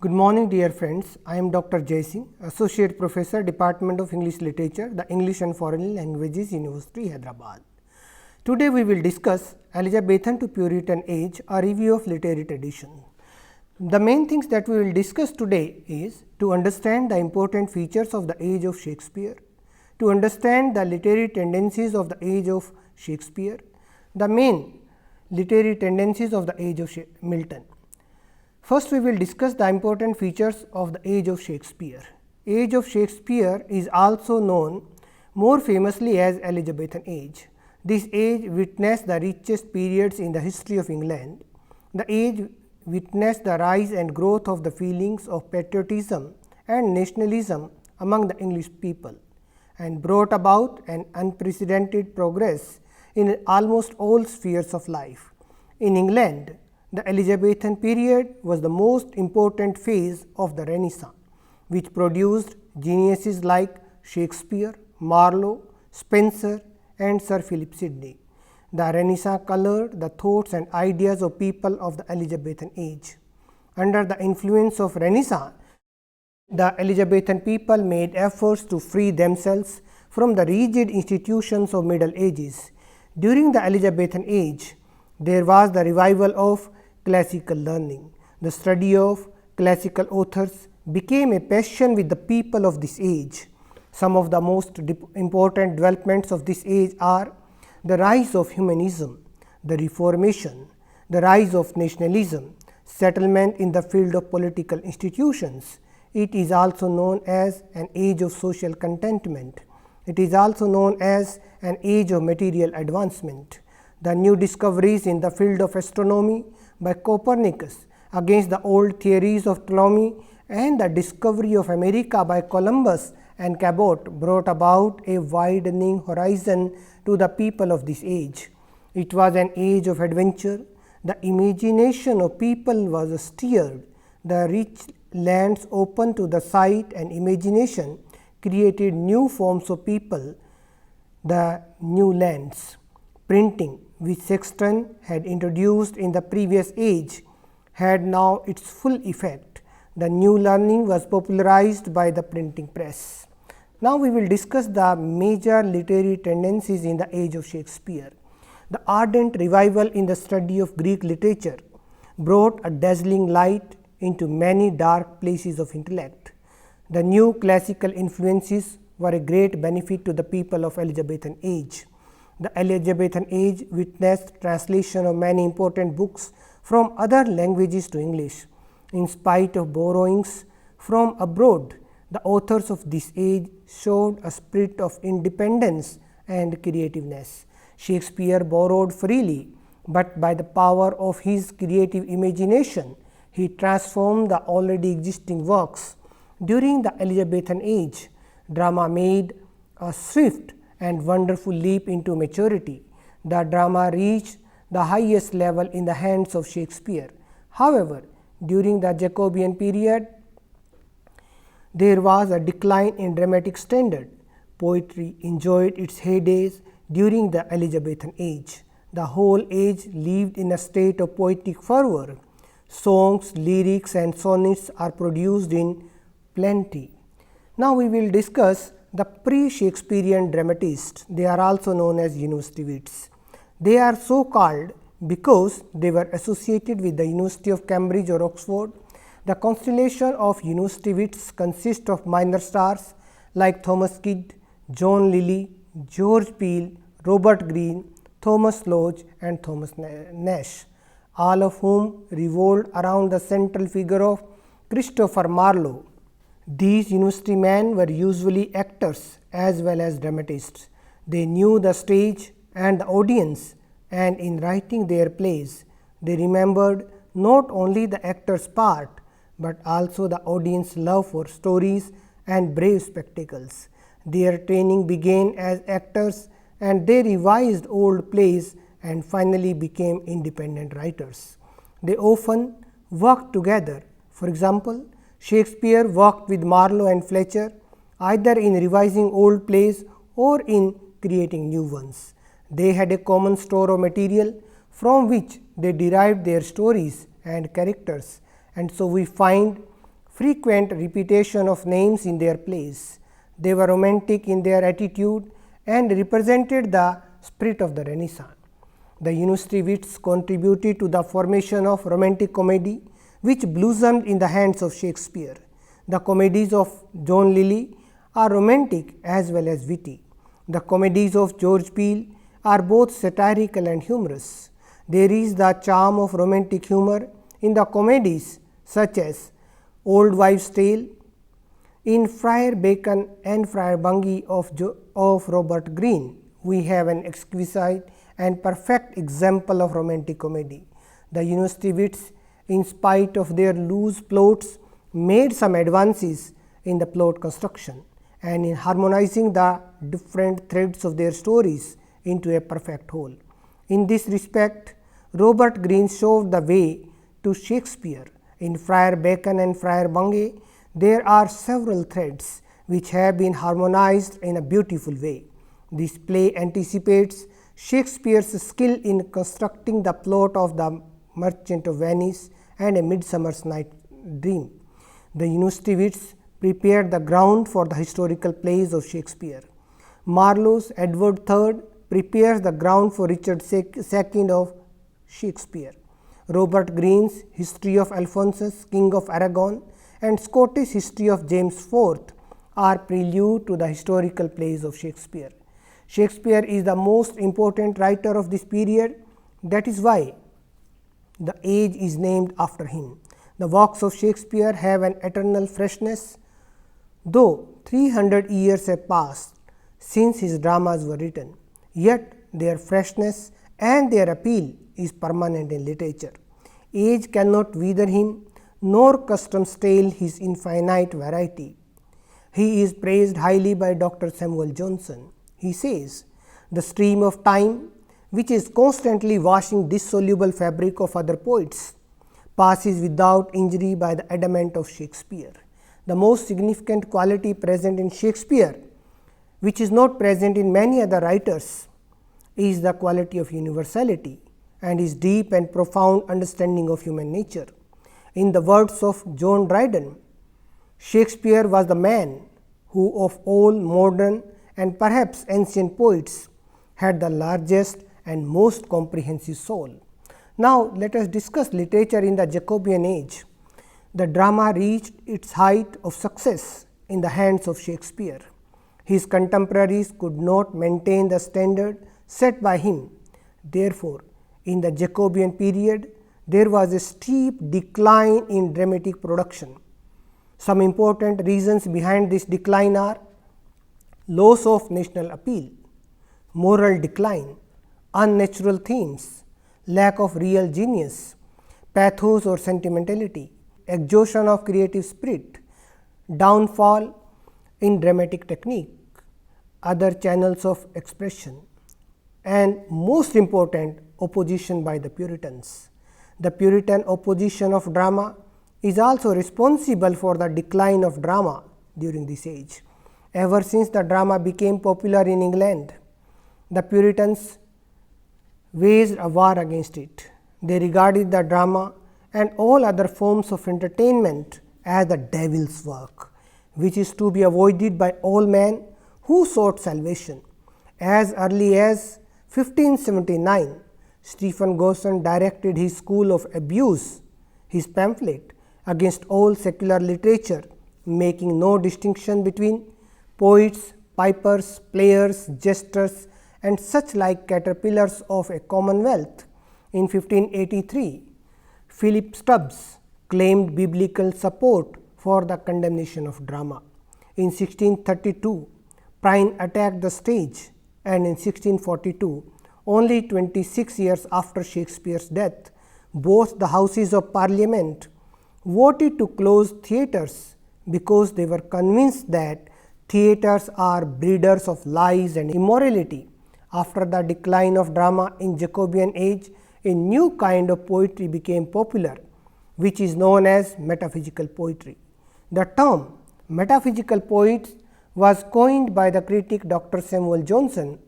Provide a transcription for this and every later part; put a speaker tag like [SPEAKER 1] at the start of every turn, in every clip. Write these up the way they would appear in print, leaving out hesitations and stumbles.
[SPEAKER 1] Good morning, dear friends. I am Dr. Jai Singh, Associate Professor, Department of English Literature, the English and Foreign Languages, University, Hyderabad. Today, we will discuss Elizabethan to Puritan Age, a review of literary tradition. The main things that we will discuss today is to understand the important features of the age of Shakespeare, to understand the literary tendencies of the age of Shakespeare, the main literary tendencies of the age of Milton. First, we will discuss the important features of the age of Shakespeare. Age of Shakespeare is also known more famously as Elizabethan Age. This age witnessed the richest periods in the history of England. The age witnessed the rise and growth of the feelings of patriotism and nationalism among the English people, and brought about an unprecedented progress in almost all spheres of life. In England, the Elizabethan period was the most important phase of the Renaissance, which produced geniuses like Shakespeare, Marlowe, Spenser, and Sir Philip Sidney. The Renaissance colored the thoughts and ideas of people of the Elizabethan age. Under the influence of Renaissance, the Elizabethan people made efforts to free themselves from the rigid institutions of Middle Ages. During the Elizabethan age, there was the revival of classical learning. The study of classical authors became a passion with the people of this age. Some of the most important developments of this age are the rise of humanism, the Reformation, the rise of nationalism, settlement in the field of political institutions. It is also known as an age of social contentment. It is also known as an age of material advancement. The new discoveries in the field of astronomy by Copernicus against the old theories of Ptolemy and the discovery of America by Columbus and Cabot brought about a widening horizon to the people of this age. It was an age of adventure. The imagination of people was stirred. The rich lands open to the sight and imagination created new forms of people, the new lands. Printing, which Shakespeare had introduced in the previous age, had now its full effect. The new learning was popularized by the printing press. Now, we will discuss the major literary tendencies in the age of Shakespeare. The ardent revival in the study of Greek literature brought a dazzling light into many dark places of intellect. The new classical influences were a great benefit to the people of Elizabethan age. The Elizabethan age witnessed translation of many important books from other languages to English. In spite of borrowings from abroad, the authors of this age showed a spirit of independence and creativeness. Shakespeare borrowed freely, but by the power of his creative imagination, he transformed the already existing works. During the Elizabethan age, drama made a swift and wonderful leap into maturity. The drama reached the highest level in the hands of Shakespeare. However, during the Jacobean period, there was a decline in dramatic standard. Poetry enjoyed its heydays during the Elizabethan age. The whole age lived in a state of poetic fervor. Songs, lyrics, and sonnets are produced in plenty. Now, we will discuss the pre-Shakespearean dramatists. They are also known as university wits. They are so called because they were associated with the University of Cambridge or Oxford. The constellation of university wits consists of minor stars like Thomas Kidd, John Lilly, George Peele, Robert Greene, Thomas Lodge, and Thomas Nash, all of whom revolved around the central figure of Christopher Marlowe. These university men were usually actors as well as dramatists. They knew the stage and the audience, and in writing their plays, they remembered not only the actor's part, but also the audience's love for stories and brave spectacles. Their training began as actors, and they revised old plays and finally became independent writers. They often worked together. For example, Shakespeare worked with Marlowe and Fletcher either in revising old plays or in creating new ones. They had a common store of material from which they derived their stories and characters, and so we find frequent repetition of names in their plays. They were romantic in their attitude and represented the spirit of the Renaissance. The university wits contributed to the formation of romantic comedy, which blossomed in the hands of Shakespeare. The comedies of John Lyly are romantic as well as witty. The comedies of George Peele are both satirical and humorous. There is the charm of romantic humor in the comedies such as Old Wives' Tale, in Friar Bacon and Friar Bungay of Robert Greene. We have an exquisite and perfect example of romantic comedy. The university wits, in spite of their loose plots, made some advances in the plot construction and in harmonizing the different threads of their stories into a perfect whole. In this respect, Robert Greene showed the way to Shakespeare. In Friar Bacon and Friar Bungay, there are several threads which have been harmonized in a beautiful way. This play anticipates Shakespeare's skill in constructing the plot of The Merchant of Venice and A Midsummer's Night Dream. The university wits prepared the ground for the historical plays of Shakespeare. Marlowe's Edward III prepares the ground for Richard II of Shakespeare. Robert Greene's History of Alphonsus, King of Aragon, and Scottish History of James IV are prelude to the historical plays of Shakespeare. Shakespeare is the most important writer of this period. That is why the age is named after him. The works of Shakespeare have an eternal freshness, though 300 years have passed since his dramas were written, yet their freshness and their appeal is permanent in literature. Age cannot wither him, nor custom stale his infinite variety. He is praised highly by Dr. Samuel Johnson. He says, "The stream of time, which is constantly washing dissoluble fabric of other poets, passes without injury by the adamant of Shakespeare." The most significant quality present in Shakespeare, which is not present in many other writers, is the quality of universality and his deep and profound understanding of human nature. In the words of John Dryden, Shakespeare was the man who of all modern and perhaps ancient poets had the largest and most comprehensive soul. Now, let us discuss literature in the Jacobean age. The drama reached its height of success in the hands of Shakespeare. His contemporaries could not maintain the standard set by him. Therefore, in the Jacobean period, there was a steep decline in dramatic production. Some important reasons behind this decline are loss of national appeal, moral decline, unnatural themes, lack of real genius, pathos or sentimentality, exhaustion of creative spirit, downfall in dramatic technique, other channels of expression, and most important, opposition by the Puritans. The Puritan opposition of drama is also responsible for the decline of drama during this age. Ever since the drama became popular in England, the Puritans waged a war against it. They regarded the drama and all other forms of entertainment as the devil's work, which is to be avoided by all men who sought salvation. As early as 1579, Stephen Gosson directed his School of Abuse, his pamphlet against all secular literature, making no distinction between poets, pipers, players, jesters, and such like caterpillars of a commonwealth. In 1583, Philip Stubbs claimed biblical support for the condemnation of drama. In 1632, Prynne attacked the stage, and in 1642, only 26 years after Shakespeare's death, both the Houses of Parliament voted to close theatres because they were convinced that theatres are breeders of lies and immorality. After the decline of drama in Jacobean age, a new kind of poetry became popular, which is known as metaphysical poetry. The term metaphysical poets was coined by the critic Dr. Samuel Johnson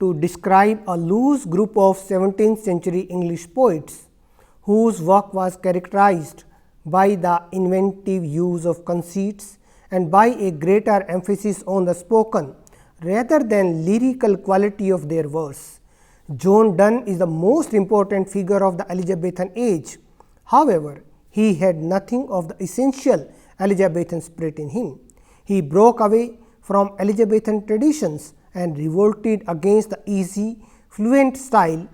[SPEAKER 1] to describe a loose group of 17th century English poets whose work was characterized by the inventive use of conceits and by a greater emphasis on the spoken rather than lyrical quality of their verse. John Donne is the most important figure of the Elizabethan age. However, he had nothing of the essential Elizabethan spirit in him. He broke away from Elizabethan traditions and revolted against the easy, fluent style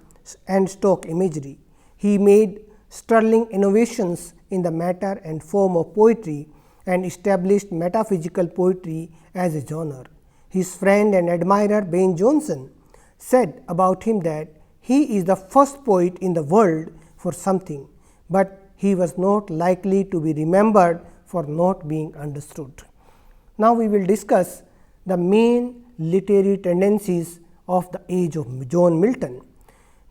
[SPEAKER 1] and stock imagery. He made sterling innovations in the matter and form of poetry and established metaphysical poetry as a genre. His friend and admirer Ben Jonson said about him that he is the first poet in the world for something, but he was not likely to be remembered for not being understood. Now, we will discuss the main literary tendencies of the age of John Milton.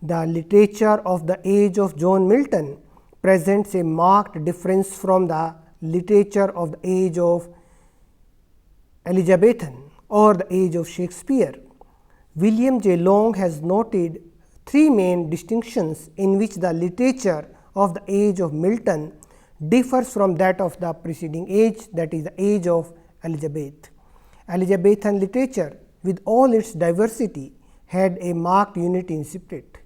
[SPEAKER 1] The literature of the age of John Milton presents a marked difference from the literature of the age of Elizabethan or the age of Shakespeare. William J. Long has noted three main distinctions in which the literature of the age of Milton differs from that of the preceding age, that is the age of Elizabeth. Elizabethan literature, with all its diversity, had a marked unity in spirit.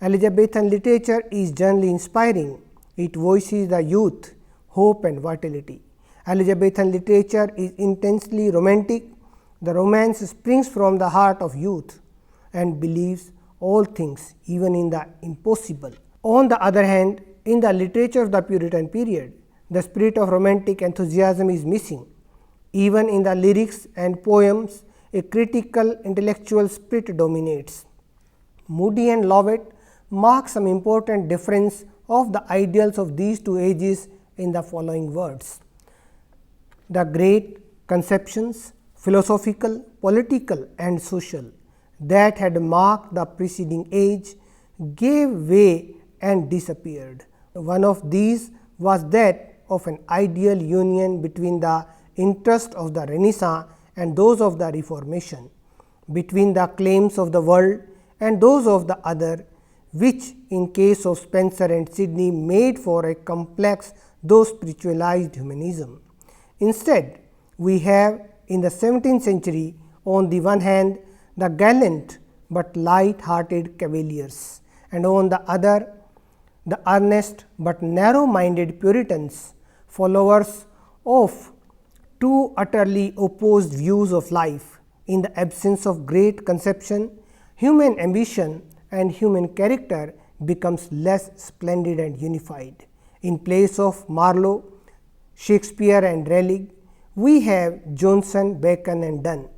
[SPEAKER 1] Elizabethan literature is generally inspiring. It voices the youth, hope and vitality. Elizabethan literature is intensely romantic. The romance springs from the heart of youth and believes all things, even in the impossible. On the other hand, in the literature of the Puritan period, the spirit of romantic enthusiasm is missing. Even in the lyrics and poems, a critical intellectual spirit dominates. Moody and Lovett mark some important difference of the ideals of these two ages in the following words. The great conceptions, philosophical, political and social, that had marked the preceding age gave way and disappeared. One of these was that of an ideal union between the interests of the Renaissance and those of the Reformation, between the claims of the world and those of the other, which in case of Spencer and Sidney made for a complex though spiritualized humanism. Instead, we have in the 17th century on the one hand the gallant but light-hearted cavaliers, and on the other the earnest but narrow-minded Puritans, followers of two utterly opposed views of life. In the absence of great conception, human ambition and human character becomes less splendid and unified. In place of Marlowe, Shakespeare and Raleigh, we have Johnson, Bacon and Donne.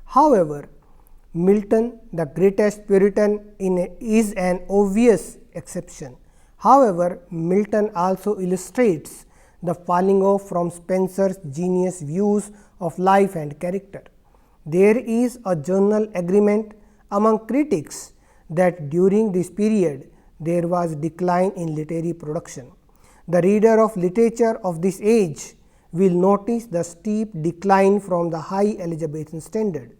[SPEAKER 1] However, Milton, the greatest Puritan, is an obvious exception. However, Milton also illustrates the falling off from Spencer's genius views of life and character. There is a general agreement among critics that during this period there was decline in literary production. The reader of literature of this age will notice the steep decline from the high Elizabethan standard.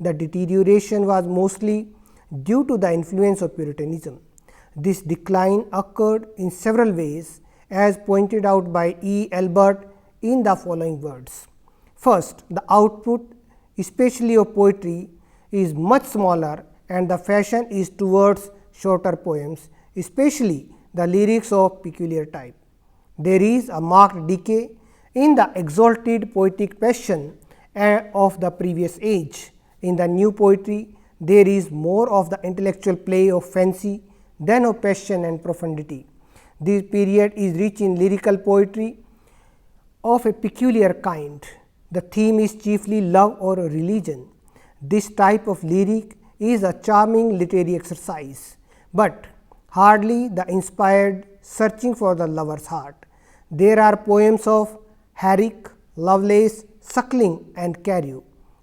[SPEAKER 1] The deterioration was mostly due to the influence of Puritanism. This decline occurred in several ways, as pointed out by E. Albert in the following words. First, the output, especially of poetry, is much smaller and the fashion is towards shorter poems, especially the lyrics of peculiar type. There is a marked decay in the exalted poetic passion of the previous age. In the new poetry, there is more of the intellectual play of fancy than of passion and profundity. This period is rich in lyrical poetry of a peculiar kind. The theme is chiefly love or religion. This type of lyric is a charming literary exercise, but hardly the inspired searching for the lover's heart. There are poems of Herrick, Lovelace, Suckling and Carew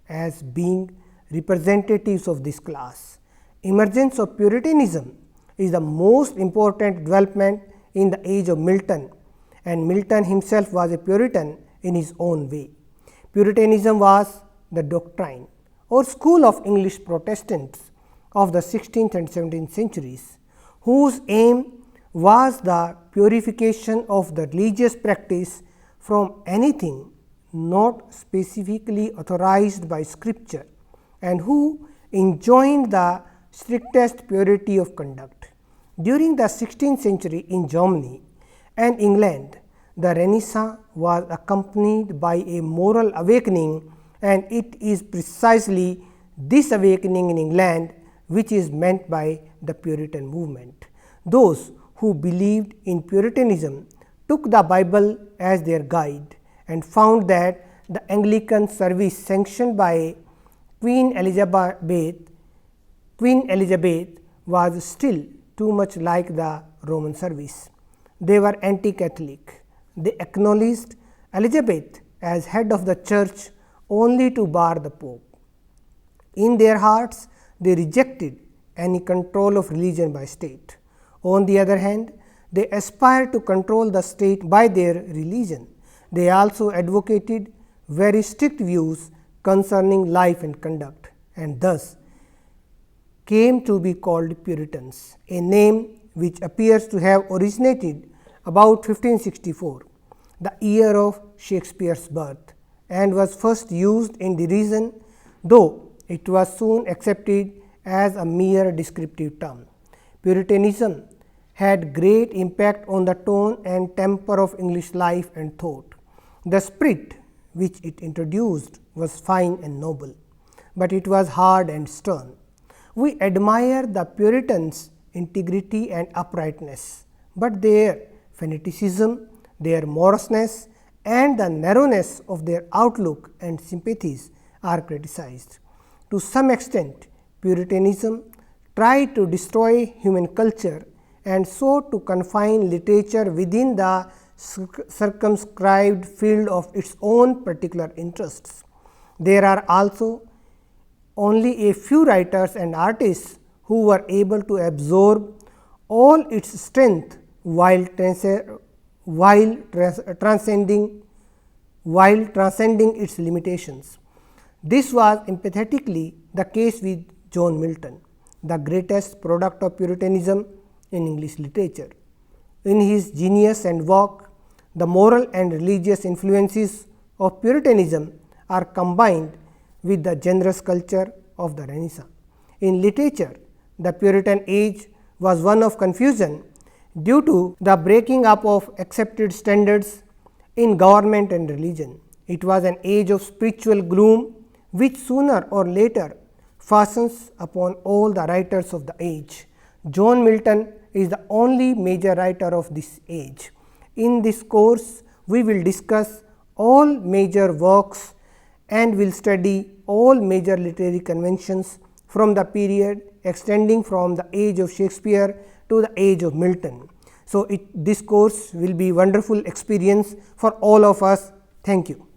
[SPEAKER 1] as being representatives of this class. Emergence of Puritanism is the most important development in the age of Milton, and Milton himself was a Puritan in his own way. Puritanism was the doctrine or school of English Protestants of the 16th and 17th centuries, whose aim was the purification of the religious practice from anything not specifically authorized by Scripture, and who enjoined the strictest purity of conduct. During the 16th century in Germany and England, the Renaissance was accompanied by a moral awakening, and it is precisely this awakening in England which is meant by the Puritan movement. Those who believed in Puritanism took the Bible as their guide and found that the Anglican service sanctioned by Queen Elizabeth was still too much like the Roman service. They were anti-Catholic. They acknowledged Elizabeth as head of the church only to bar the Pope. In their hearts, they rejected any control of religion by state. On the other hand, they aspired to control the state by their religion. They also advocated very strict views concerning life and conduct, and thus came to be called Puritans, a name which appears to have originated about 1564, the year of Shakespeare's birth, and was first used in derision, though it was soon accepted as a mere descriptive term. Puritanism had great impact on the tone and temper of English life and thought. The spirit which it introduced was fine and noble, but it was hard and stern. We admire the Puritans' integrity and uprightness, but their fanaticism, their moroseness, and the narrowness of their outlook and sympathies are criticized. To some extent, Puritanism tried to destroy human culture and so to confine literature within the circumscribed field of its own particular interests. There are also only a few writers and artists who were able to absorb all its strength while transcending its limitations. This was emphatically the case with John Milton, the greatest product of Puritanism in English literature. In his genius and work, the moral and religious influences of Puritanism are combined with the generous culture of the Renaissance. In literature, the Puritan age was one of confusion due to the breaking up of accepted standards in government and religion. It was an age of spiritual gloom which sooner or later fastens upon all the writers of the age. John Milton is the only major writer of this age. In this course, we will discuss all major works and will study all major literary conventions from the period extending from the age of Shakespeare to the age of Milton. So, this course will be wonderful experience for all of us. Thank you.